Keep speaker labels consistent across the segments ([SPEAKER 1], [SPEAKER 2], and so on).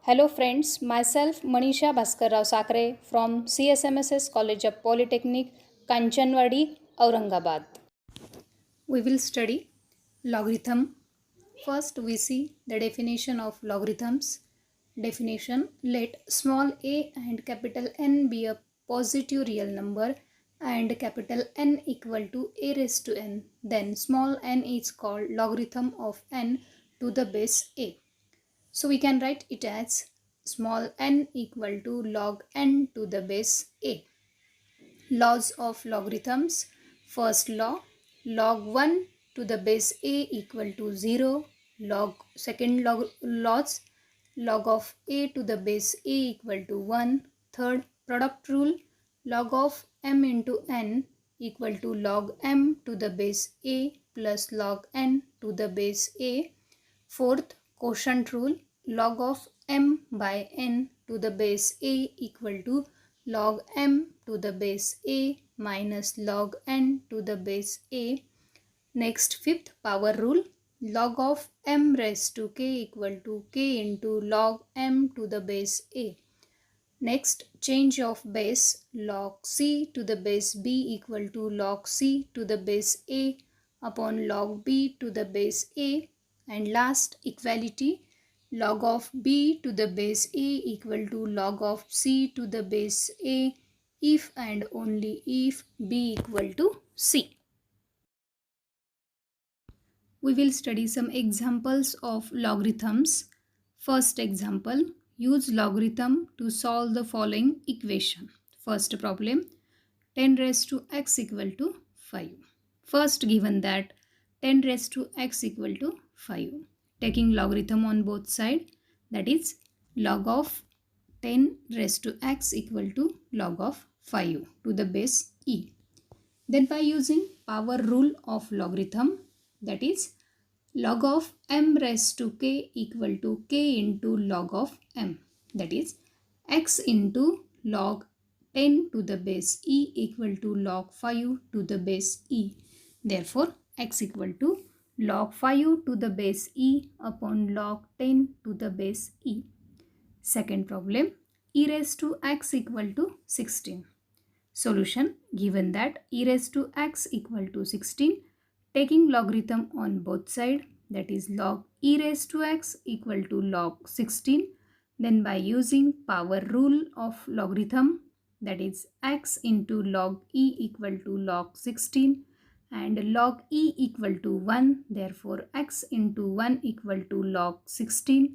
[SPEAKER 1] Hello friends, myself Manisha Bhaskar Rao Sakre from CSMSS College of Polytechnic, Kanchanwadi, Aurangabad. We will study logarithm. First we see the definition of logarithms. Definition: let small a and capital N be a positive real number and capital N equal to a raised to n. Then small n is called logarithm of n to the base a. So we can write it as small n equal to log n to the base a. Laws of logarithms. First law, log 1 to the base a equal to 0. Second laws, log of a to the base a equal to 1. Third, product rule, log of m into n equal to log m to the base a plus log n to the base a. Fourth, quotient rule, log of m by n to the base a equal to log m to the base a minus log n to the base a. Next, fifth, power rule, log of m raised to k equal to k into log m to the base a. Next, change of base, log c to the base b equal to log c to the base a upon log b to the base a. And last, equality, log of b to the base a equal to log of c to the base a if and only if b equal to c. We will study some examples of logarithms. First example, use logarithm to solve the following equation. First problem, 10 raised to x equal to 5. First given that 10 raised to x equal to 5. Taking logarithm on both sides, that is log of 10 raised to x equal to log of 5 to the base e. Then by using power rule of logarithm, that is log of m raised to k equal to k into log of m, that is x into log 10 to the base e equal to log 5 to the base e. Therefore, x equal to log 5 to the base e upon log 10 to the base e. Second problem, e raised to x equal to 16. Solution, given that e raised to x equal to 16, taking logarithm on both sides, that is log e raised to x equal to log 16. Then by using power rule of logarithm, that is x into log e equal to log 16 and log e equal to 1. Therefore, x into 1 equal to log 16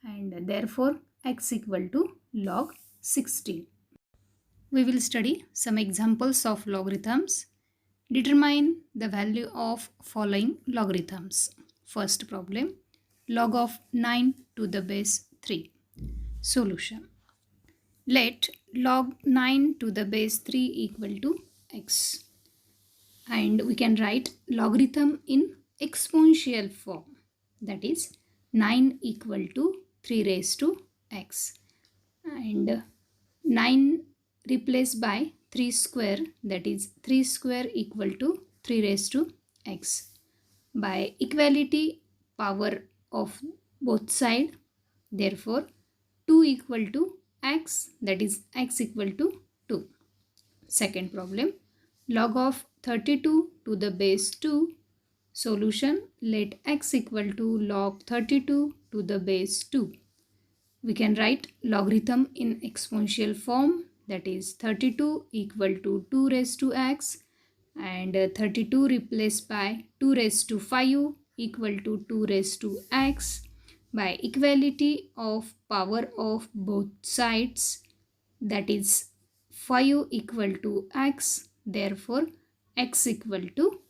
[SPEAKER 1] and therefore x equal to log 16. We will study some examples of logarithms. Determine the value of following logarithms. First problem, log of 9 to the base 3. Solution, let log 9 to the base 3 equal to x. And we can write logarithm in exponential form. That is 9 equal to 3 raised to x. And 9 replaced by 3 square, that is 3 square equal to 3 raised to x. By equality power of both sides, therefore 2 equal to x, that is x equal to 2. Second problem, log of 32 to the base 2. Solution, let x equal to log 32 to the base 2. We can write logarithm in exponential form, that is 32 equal to 2 raised to x and 32 replaced by 2 raised to 5 equal to 2 raised to x. By equality of power of both sides, that is 5 equal to x, therefore x equal to